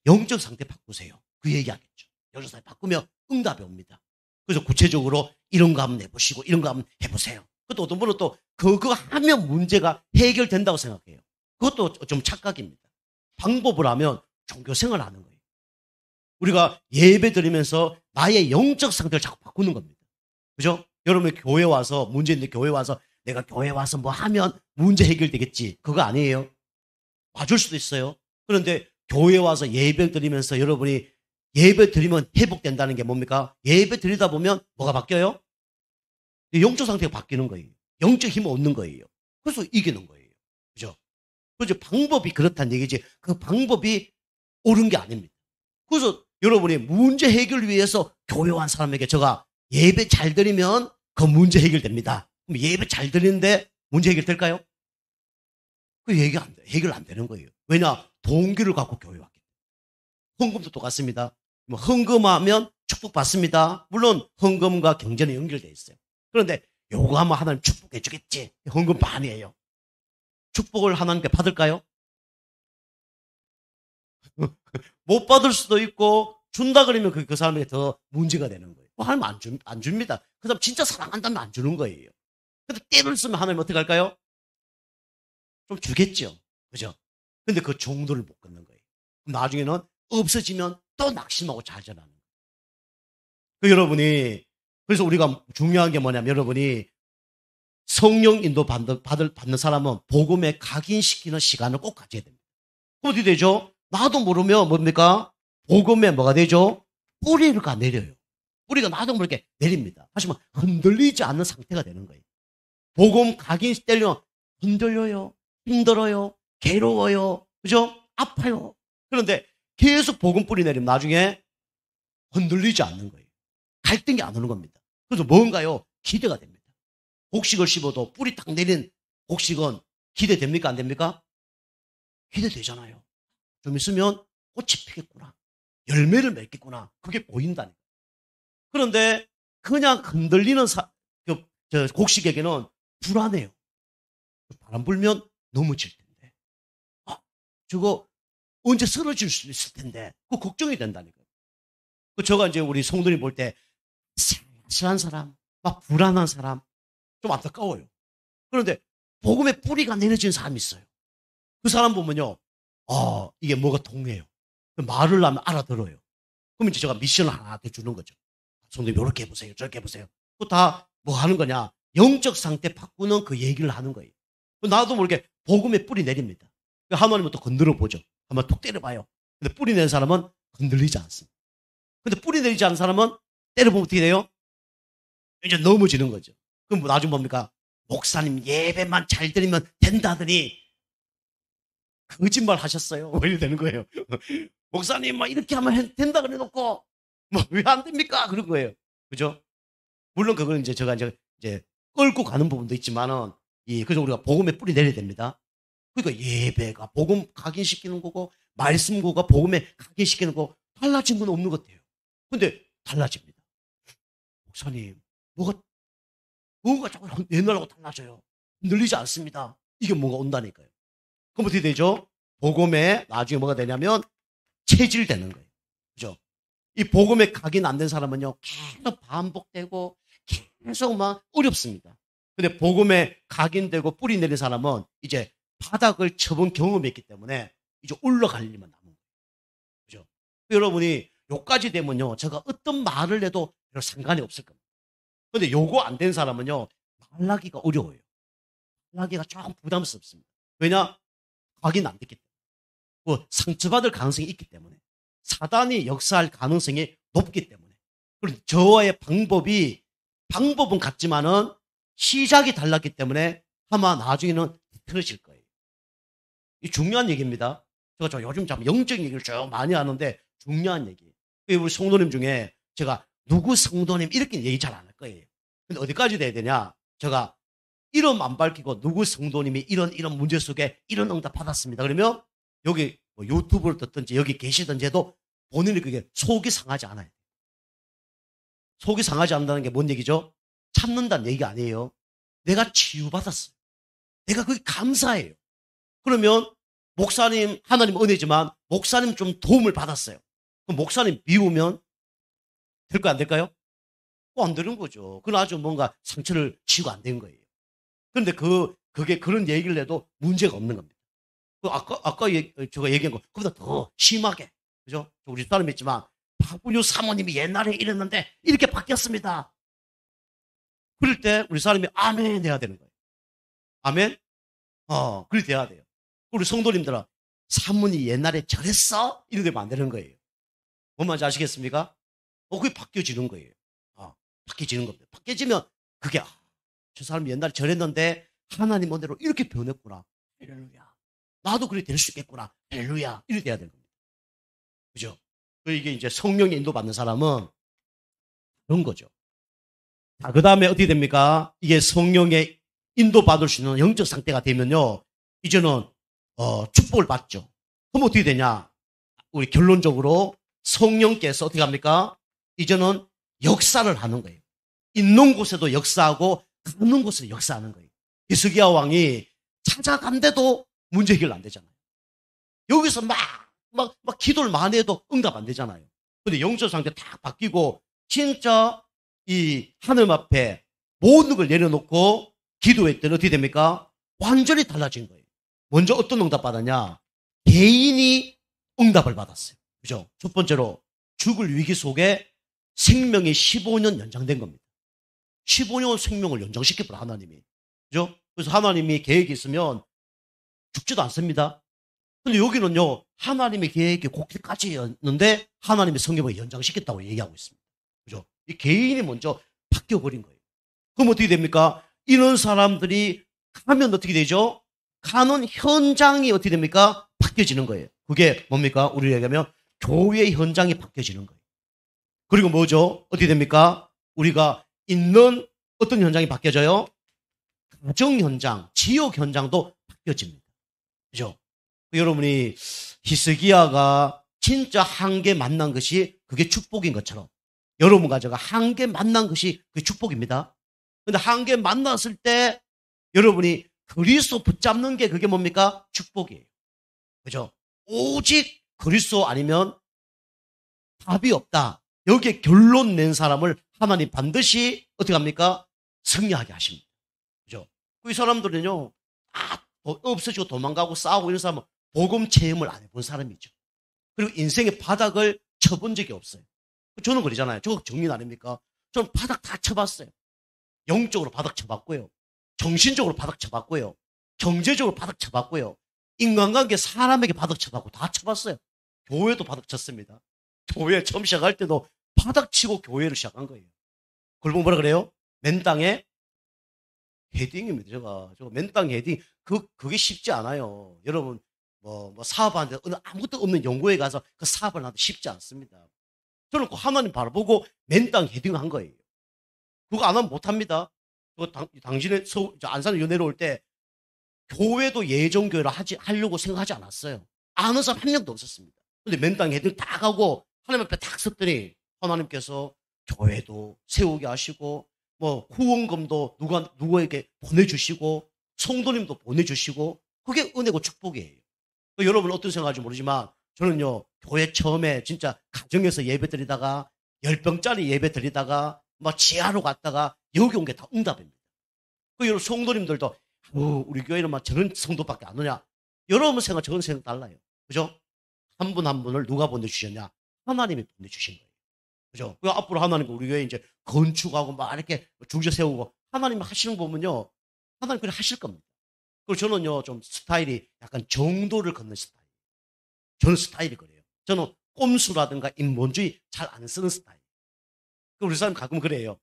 영적 상태 바꾸세요. 그 얘기 하겠죠. 영적 상태 바꾸면 응답이 옵니다. 그래서 구체적으로 이런 거 한번 해보시고 이런 거 한번 해보세요. 그것도 어떤 분은 또 그거 하면 문제가 해결된다고 생각해요. 그것도 좀 착각입니다. 방법을 하면 종교생활을 하는 거예요. 우리가 예배 드리면서 나의 영적 상태를 자꾸 바꾸는 겁니다. 그죠? 여러분 교회 와서 문제 있는데 교회 와서 내가 교회 와서 뭐 하면 문제 해결되겠지. 그거 아니에요. 맞을 수도 있어요. 그런데 교회 와서 예배 드리면서 여러분이 예배 드리면 회복된다는 게 뭡니까? 예배 드리다 보면 뭐가 바뀌어요? 영적 상태가 바뀌는 거예요. 영적 힘을 얻는 거예요. 그래서 이기는 거예요. 그죠? 그죠? 방법이 그렇다는 얘기지. 그 방법이 옳은 게 아닙니다. 그래서 여러분이 문제 해결을 위해서 교회 온 사람에게 제가 예배 잘 드리면 그 문제 해결됩니다. 그럼 예배 잘 드리는데 문제 해결될까요? 그 얘기 안 돼. 해결 안 되는 거예요. 왜냐? 동기를 갖고 교회 왔기 때문에. 헌금도 똑같습니다. 뭐 헌금하면 축복받습니다. 물론 헌금과 경전이 연결되어 있어요. 그런데 요거 하면 하나님 축복해 주겠지. 헌금 반이에요. 축복을 하나님께 받을까요? 못 받을 수도 있고 준다 그러면 그 사람에게 더 문제가 되는 거예요. 하나님 안 줍니다. 그 사람 진짜 사랑한다면 안 주는 거예요. 근데 때를 쓰면 하나님 어떻게 할까요? 좀 주겠죠. 그죠? 근데 그 정도를 못 끊는 거예요. 그럼 나중에는 없어지면 또 낙심하고 좌절하는 거예요. 여러분이 그래서 우리가 중요한 게 뭐냐면 여러분이 성령 인도 받는 사람은 복음에 각인시키는 시간을 꼭 가져야 됩니다. 그럼 어떻게 되죠? 나도 모르면 뭡니까? 복음에 뭐가 되죠? 뿌리가 내려요. 뿌리가 나도 모르게 내립니다. 하지만 흔들리지 않는 상태가 되는 거예요. 복음 각인되려면 흔들려요. 힘들어요. 괴로워요. 그죠? 아파요. 그런데 계속 복음 뿌리 내리면 나중에 흔들리지 않는 거예요. 갈등이 안 오는 겁니다. 그래서 뭔가요? 기대가 됩니다. 곡식을 씹어도 뿌리 딱 내린 곡식은 기대됩니까? 안 됩니까? 기대되잖아요. 좀 있으면 꽃이 피겠구나. 열매를 맺겠구나. 그게 보인다니까. 그런데 그냥 흔들리는 곡식에게는 불안해요. 바람 불면 넘어질 텐데. 저거 언제 쓰러질 수 있을 텐데. 그 걱정이 된다니까요. 저가 이제 우리 성도님 볼 때 슬한 사람, 막 불안한 사람 좀 안타까워요. 그런데 복음의 뿌리가 내려진 사람이 있어요. 그 사람 보면요. 이게 뭐가 통해요. 말을 하면 알아들어요. 그럼 이제 제가 미션을 하나 주는 거죠. 성도님 이렇게 해보세요. 저렇게 해보세요. 그거 다 뭐 하는 거냐. 영적 상태 바꾸는 그 얘기를 하는 거예요. 나도 모르게 복음의 뿌리 내립니다. 하나님은 또 건드려 보죠. 한번 툭 때려봐요. 근데 뿌리 낸 사람은 건들리지 않습니다. 근데 뿌리 내리지 않는 사람은 때려보면 어떻게 돼요? 이제 넘어지는 거죠. 그럼 뭐 나중에 뭡니까? 목사님 예배만 잘 드리면 된다더니 거짓말 하셨어요. 뭐 이렇게 되는 거예요. 목사님 막 이렇게 하면 된다 그래 놓고 뭐 왜 안 됩니까? 그런 거예요. 그죠? 물론 그걸 이제 제가 이제 끌고 가는 부분도 있지만은 그래서 우리가 복음에 뿌리 내려야 됩니다. 그러니까 예배가 복음 각인시키는 거고 말씀구가 복음에 각인시키는 거 달라진 건 없는 것 같아요. 근데 달라집니다. 목사님, 뭐가 자꾸 옛날하고 달라져요. 늘리지 않습니다. 이게 뭔가 온다니까요. 그럼 어떻게 되죠? 복음에 나중에 뭐가 되냐면 체질되는 거예요. 그죠? 이 복음에 각인 안 된 사람은요, 계속 반복되고 계속 막 어렵습니다. 근데 복음에 각인되고 뿌리 내린 사람은 이제 바닥을 쳐본 경험이 있기 때문에 이제 올라갈 일만 남은 거예요. 그죠? 여러분이 요까지 되면요, 제가 어떤 말을 해도 별 상관이 없을 겁니다. 근데 요거 안 된 사람은요, 말하기가 어려워요. 말하기가 조금 부담스럽습니다. 왜냐? 각인 안 됐기 때문에. 뭐 상처받을 가능성이 있기 때문에. 사단이 역사할 가능성이 높기 때문에. 그리고 저와의 방법은 같지만은 시작이 달랐기 때문에 아마 나중에는 틀어질 거예요. 이 중요한 얘기입니다. 제가 요즘 참 영적인 얘기를 좀 많이 하는데 중요한 얘기. 우리 성도님 중에 제가 누구 성도님 이렇게 얘기 잘 안 할 거예요. 근데 어디까지 돼야 되냐? 제가 이름 안 밝히고 누구 성도님이 이런 문제 속에 이런 응답 받았습니다. 그러면 여기 뭐 유튜브를 듣든지 여기 계시든지 해도 본인이 그게 속이 상하지 않아요. 속이 상하지 않는다는 게 뭔 얘기죠? 참는다는 얘기가 아니에요. 내가 치유받았어요. 내가 그게 감사해요. 그러면 목사님, 하나님 은혜지만 목사님 좀 도움을 받았어요. 그럼 목사님 미우면 될까요? 안 될까요? 안 되는 거죠. 그건 아주 뭔가 상처를 치고 안 된 거예요. 그런데 그게 그런 얘기를 해도 문제가 없는 겁니다. 아까 제가 얘기한 거, 그보다 더 심하게. 그죠? 우리 사람이 있지만, 박분유 사모님이 옛날에 이랬는데, 이렇게 바뀌었습니다. 그럴 때, 우리 사람이 아멘 해야 되는 거예요. 아멘? 그렇게 돼야 돼요. 우리 성도님들은, 사모님이 옛날에 저랬어? 이래 되면 안 되는 거예요. 뭔 말인지 아시겠습니까? 그게 바뀌어지는 거예요. 바뀌어지는 겁니다. 바뀌어지면, 그게, 저 사람이 옛날에 저랬는데, 하나님 은혜로 이렇게 변했구나. 할렐루야. 나도 그렇게 될 수 있겠구나. 할렐루야. 이렇게 돼야 되는 겁니다. 그죠? 이게 이제 성령의 인도받는 사람은 그런 거죠. 자, 그 다음에 어떻게 됩니까? 이게 성령의 인도받을 수 있는 영적 상태가 되면요, 이제는, 축복을 받죠. 그럼 어떻게 되냐? 우리 결론적으로 성령께서 어떻게 합니까? 이제는 역사를 하는 거예요. 있는 곳에도 역사하고, 가는 곳에도 역사하는 거예요. 히스기야 왕이 찾아간데도 문제 해결 안 되잖아요. 여기서 막 기도를 많이 해도 응답 안 되잖아요. 근데 영적 상태 딱 바뀌고 진짜 이 하늘 앞에 모든 걸 내려놓고 기도했더니 어떻게 됩니까? 완전히 달라진 거예요. 먼저 어떤 응답 받았냐? 개인이 응답을 받았어요. 그죠? 첫 번째로 죽을 위기 속에 생명이 15년 연장된 겁니다. 15년 생명을 연장시켰구나, 하나님이. 그죠? 그래서 하나님이 계획이 있으면 죽지도 않습니다. 근데 여기는요, 하나님의 계획이 거기까지였는데 하나님의 성경을 연장시켰다고 얘기하고 있습니다. 그죠? 이 개인이 먼저 바뀌어버린 거예요. 그럼 어떻게 됩니까? 이런 사람들이 가면 어떻게 되죠? 가는 현장이 어떻게 됩니까? 바뀌어지는 거예요. 그게 뭡니까? 우리 얘기하면 교회의 현장이 바뀌어지는 거예요. 그리고 뭐죠? 어떻게 됩니까? 우리가 있는 어떤 현장이 바뀌어져요? 가정 현장, 지역 현장도 바뀌어집니다. 그죠? 여러분이 히스기야가 진짜 한계 만난 것이 그게 축복인 것처럼 여러분과 제가 한계 만난 것이 그게 축복입니다. 근데 한계 만났을 때 여러분이 그리스도 붙잡는 게 그게 뭡니까? 축복이에요. 그죠? 오직 그리스도 아니면 답이 없다. 여기에 결론 낸 사람을 하나님 반드시 어떻게 합니까? 승리하게 하십니다. 그죠? 이 사람들은요, 없어지고 도망가고 싸우고 이런 사람은 복음 체험을 안 해본 사람이죠. 그리고 인생의 바닥을 쳐본 적이 없어요. 저는 그러잖아요. 저거 정리 아닙니까? 저는 바닥 다 쳐봤어요. 영적으로 바닥 쳐봤고요. 정신적으로 바닥 쳐봤고요. 경제적으로 바닥 쳐봤고요. 인간관계 사람에게 바닥 쳐봤고 다 쳐봤어요. 교회도 바닥 쳤습니다. 교회 처음 시작할 때도 바닥 치고 교회를 시작한 거예요. 그걸 보면 뭐라 그래요? 맨 땅에 헤딩입니다. 저거 맨 땅 헤딩. 그게 쉽지 않아요. 여러분, 사업하는데 아무것도 없는 연구에 가서 그 사업을 하는데 쉽지 않습니다. 저는 그 하나님 바라보고 맨 땅 헤딩 한 거예요. 누가 안 하면 못합니다. 당신의 안산 연애를 올 때 교회도 예정교회를 하려고 생각하지 않았어요. 아는 사람 한 명도 없었습니다. 근데 맨땅에 헤딩 딱 하고 하나님 앞에 딱 섰더니 하나님께서 교회도 세우게 하시고 뭐 후원금도 누구에게 보내주시고 성도님도 보내주시고 그게 은혜고 축복이에요. 여러분 어떤 생각할지 모르지만 저는요 교회 처음에 진짜 가정에서 예배 드리다가 10병짜리 예배 드리다가 막 지하로 갔다가 여기 온 게 다 응답입니다. 여러분 성도님들도 우리 교회는 막 저런 성도밖에 안 오냐. 여러분 생각 저런 생각 달라요. 그죠? 한 분 한 분을 누가 보내주셨냐? 하나님이 보내주신 거예요. 그죠? 그 앞으로 하나님 우리 교회 이제 건축하고 막 이렇게 중재 세우고 하나님이 하시는 거 보면요. 하나님 그래 하실 겁니다. 그리고 저는요 좀 스타일이 약간 정도를 걷는 스타일. 저는 스타일이 그래요. 저는 꼼수라든가 인본주의 잘 안 쓰는 스타일. 우리 사람 가끔 그래요.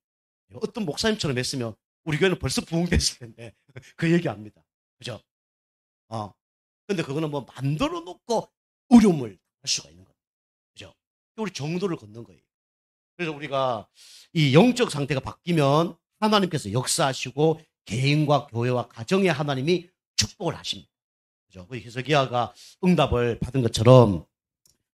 어떤 목사님처럼 했으면 우리 교회는 벌써 부흥됐을 텐데 그 얘기합니다. 그죠? 근데 그거는 뭐 만들어 놓고 어려움을 할 수가 있는 거예요. 그죠? 우리 정도를 걷는 거예요. 그래서 우리가 이 영적 상태가 바뀌면 하나님께서 역사하시고 개인과 교회와 가정에 하나님이 축복을 하십니다. 그죠? 히스기야가 응답을 받은 것처럼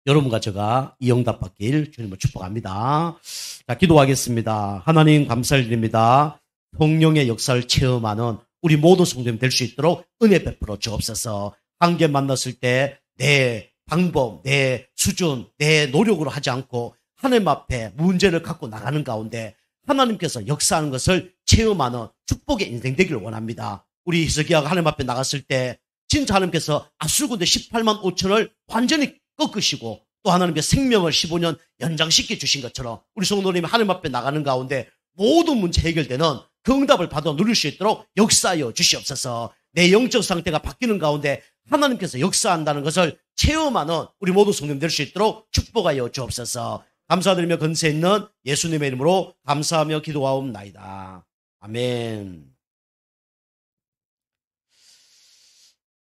여러분과 제가 이 응답 받길 주님을 축복합니다. 자, 기도하겠습니다. 하나님 감사드립니다. 성령의 역사를 체험하는 우리 모든 성도님 될 수 있도록 은혜 베풀어 주옵소서. 관계 만났을 때 내 방법, 내 수준, 내 노력으로 하지 않고 하나님 앞에 문제를 갖고 나가는 가운데 하나님께서 역사하는 것을 체험하는 축복의 인생 되기를 원합니다. 우리 히스기야가 하나님 앞에 나갔을 때 진짜 하나님께서 아술군대 18만 5천을 완전히 꺾으시고 또 하나님께서 생명을 15년 연장시켜 주신 것처럼 우리 성도님이 하나님 앞에 나가는 가운데 모든 문제 해결되는 그 응답을 받아 누릴 수 있도록 역사하여 주시옵소서. 내 영적 상태가 바뀌는 가운데 하나님께서 역사한다는 것을 체험하는 우리 모두 성도님 될 수 있도록 축복하여 주옵소서. 감사드리며 건세 있는 예수님의 이름으로 감사하며 기도하옵나이다. 아멘.